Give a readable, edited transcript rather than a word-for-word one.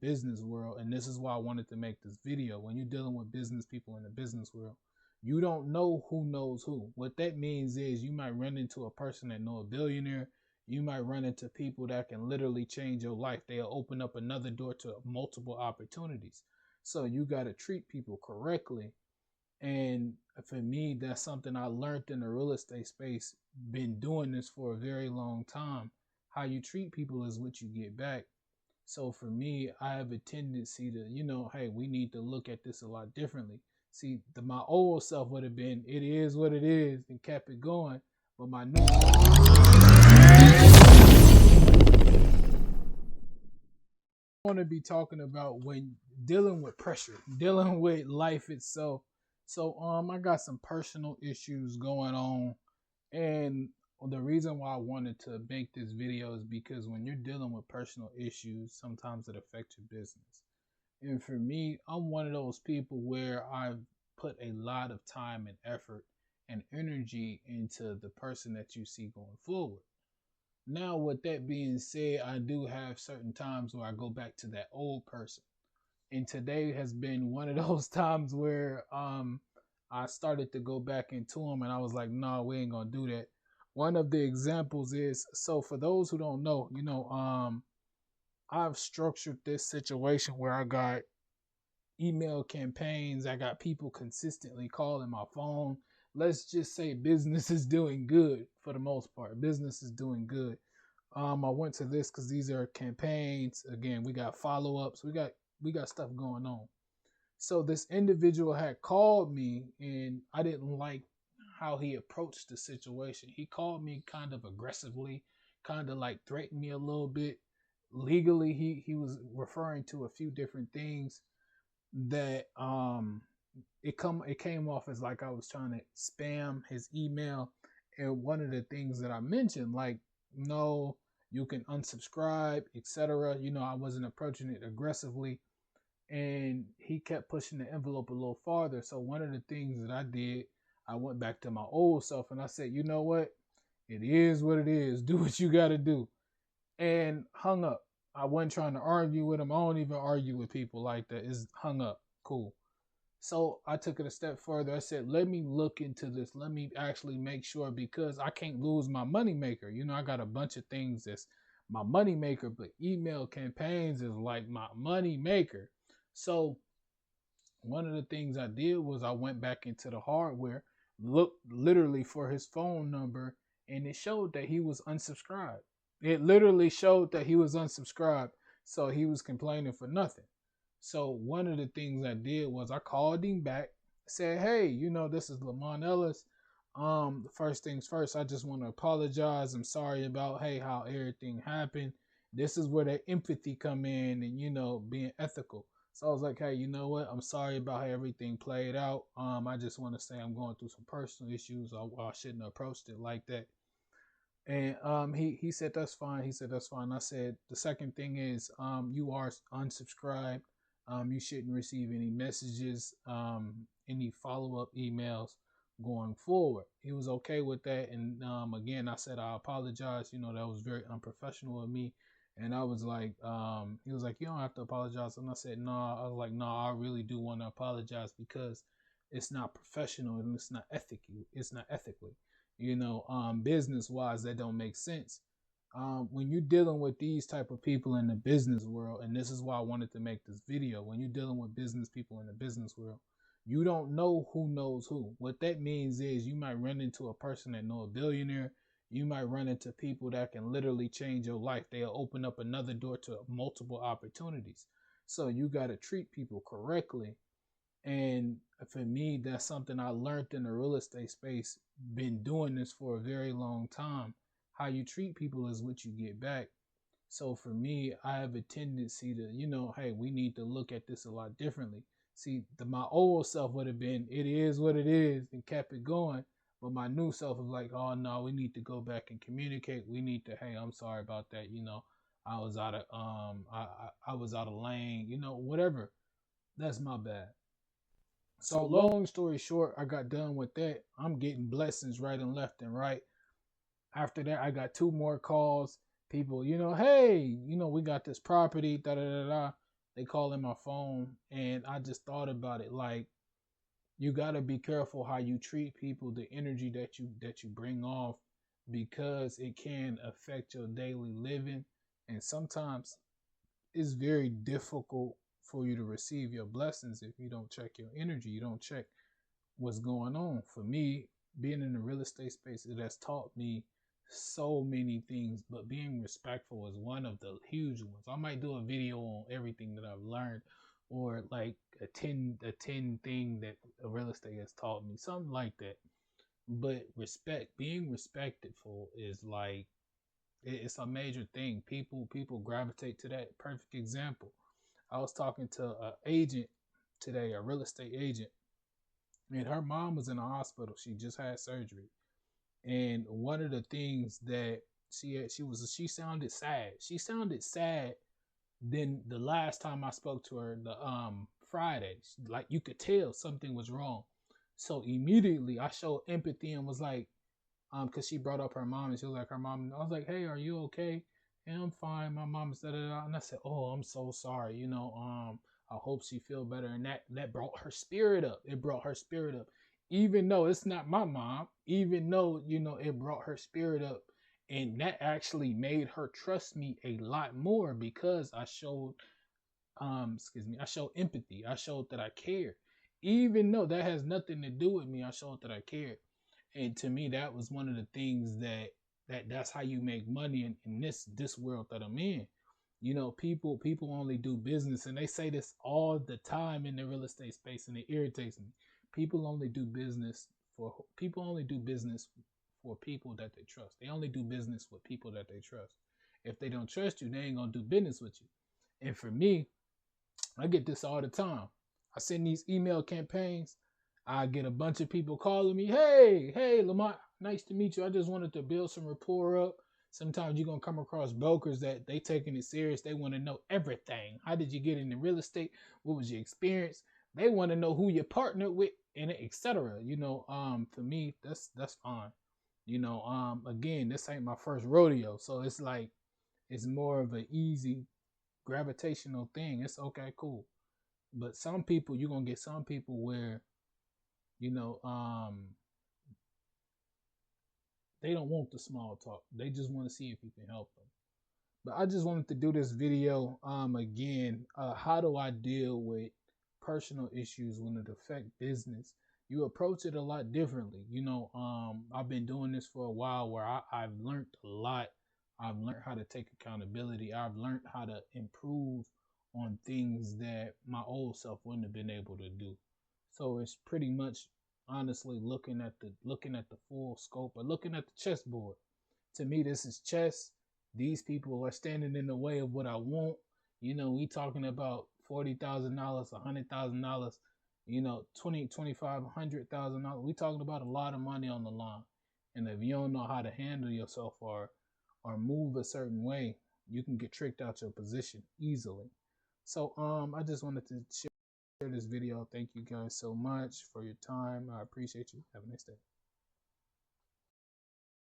business world, and this is why I wanted to make this video. When you're dealing with business people in the business world, you don't know who knows who. What that means is you might run into a person that know a billionaire. You might run into people that can literally change your life. They'll open up another door to multiple opportunities. So you got to treat people correctly. And for me, that's something I learned in the real estate space. Been doing this for a very long time. How you treat people is what you get back. So for me, I have a tendency to, hey, we need to look at this a lot differently. See, my old self would have been, it is what it is, and kept it going. But my new I want to be talking about when dealing with pressure, dealing with life itself. So I got some personal issues going on, and the reason why I wanted to make this video is because when you're dealing with personal issues, sometimes it affects your business. And for me, I'm one of those people where I've put a lot of time and effort and energy into the person that you see going forward. Now, with that being said, I do have certain times where I go back to that old person. And today has been one of those times where I started to go back into him, and I was like, no, we ain't gonna do that. One of the examples is, so for those who don't know, I've structured this situation where I got email campaigns. I got people consistently calling my phone. Let's just say business is doing good for the most part. Business is doing good. I went to this because these are campaigns. Again, we got follow-ups. We got stuff going on. So this individual had called me, and I didn't like how he approached the situation. He called me kind of aggressively, kind of like threatened me a little bit. Legally, he was referring to a few different things that it came off as like I was trying to spam his email. And one of the things that I mentioned, like, no, you can unsubscribe, etc. I wasn't approaching it aggressively, and he kept pushing the envelope a little farther. So one of the things that I did, I went back to my old self and I said, you know what? It is what it is. Do what you got to do. And hung up. I wasn't trying to argue with him. I don't even argue with people like that. It's hung up. Cool. So I took it a step further. I said, let me look into this. Let me actually make sure, because I can't lose my moneymaker. I got a bunch of things that's my moneymaker, but email campaigns is like my moneymaker. So one of the things I did was I went back into the hardware, looked literally for his phone number, and it showed that he was unsubscribed. It literally showed that he was unsubscribed. So he was complaining for nothing. So one of the things I did was I called him back, said, hey, this is Lamont Ellis. First things first, I just want to apologize. I'm sorry about, how everything happened. This is where that empathy come in and, being ethical. So I was like, hey, you know what? I'm sorry about how everything played out. I just want to say I'm going through some personal issues. I shouldn't have approached it like that. And he said, that's fine. He said, that's fine. I said, the second thing is you are unsubscribed. You shouldn't receive any messages, any follow-up emails going forward. He was okay with that. And again, I said, I apologize. That was very unprofessional of me. And I was like, he was like, you don't have to apologize. And I said, no. I was like, no, I really do want to apologize because it's not professional and it's not ethical. It's not ethically, business wise, that don't make sense. When you're dealing with these type of people in the business world, and this is why I wanted to make this video, when you're dealing with business people in the business world, you don't know who knows who. What that means is you might run into a person that know a billionaire. You might run into people that can literally change your life. They'll open up another door to multiple opportunities. So you got to treat people correctly. And for me, that's something I learned in the real estate space. Been doing this for a very long time. How you treat people is what you get back. So for me, I have a tendency to, hey, we need to look at this a lot differently. See, my old self would have been, it is what it is, and kept it going. But my new self was like, oh no, we need to go back and communicate. We need to, hey, I'm sorry about that. I was out of I was out of lane, whatever. That's my bad. So long story short, I got done with that. I'm getting blessings right and left and right. After that, I got 2 more calls. People, hey, we got this property, da da da da. They call in my phone, and I just thought about it. Like, you gotta be careful how you treat people, the energy that you bring off, because it can affect your daily living. And sometimes it's very difficult for you to receive your blessings if you don't check your energy, you don't check what's going on. For me, being in the real estate space, it has taught me so many things, but being respectful is one of the huge ones. I might do a video on everything that I've learned, or like a 10 thing that a real estate has taught me, something like that. But being respectful is like, it's a major thing. People gravitate to that. Perfect example. I was talking to an agent today, a real estate agent, and her mom was in the hospital. She just had surgery, and one of the things that she sounded sad. She sounded sad than the last time I spoke to her, the Friday. Like, you could tell something was wrong. So immediately I showed empathy and was like, because she brought up her mom, and she was like, her mom. I was like, hey, are you okay? And I'm fine. My mom said it, and I said, oh, I'm so sorry. I hope she feel better. And that brought her spirit up. It brought her spirit up, even though it's not my mom. Even though it brought her spirit up, and that actually made her trust me a lot more, because I showed I showed empathy. I showed that I cared, even though that has nothing to do with me. I showed that I cared. And to me, that was one of the things that's how you make money in this world that I'm in. People only do business, and they say this all the time in the real estate space, and it irritates me. People only do business for people that they trust. They only do business with people that they trust. If they don't trust you, they ain't gonna do business with you. And for me, I get this all the time. I send these email campaigns. I get a bunch of people calling me, hey, Lamont, nice to meet you. I just wanted to build some rapport up. Sometimes you're going to come across brokers that they taking it serious. They want to know everything. How did you get into real estate? What was your experience? They want to know who you partnered with, and etc. For me, that's fine. Again, this ain't my first rodeo. So it's like, it's more of an easy gravitational thing. It's okay, cool. But some people, you're going to get some people where, they don't want the small talk. They just want to see if you can help them. But I just wanted to do this video again. How do I deal with personal issues when it affect business? You approach it a lot differently. I've been doing this for a while, where I've learned a lot. I've learned how to take accountability. I've learned how to improve on things that my old self wouldn't have been able to do. So it's pretty much, honestly, looking at the full scope, or looking at the chessboard. To me, this is chess. These people are standing in the way of what I want. We talking about $40,000, $100,000, $100,000. We talking about a lot of money on the line. And if you don't know how to handle yourself, or move a certain way, you can get tricked out your position easily. So I just wanted to share this video. Thank you guys so much for your time. I appreciate you. Have a nice day.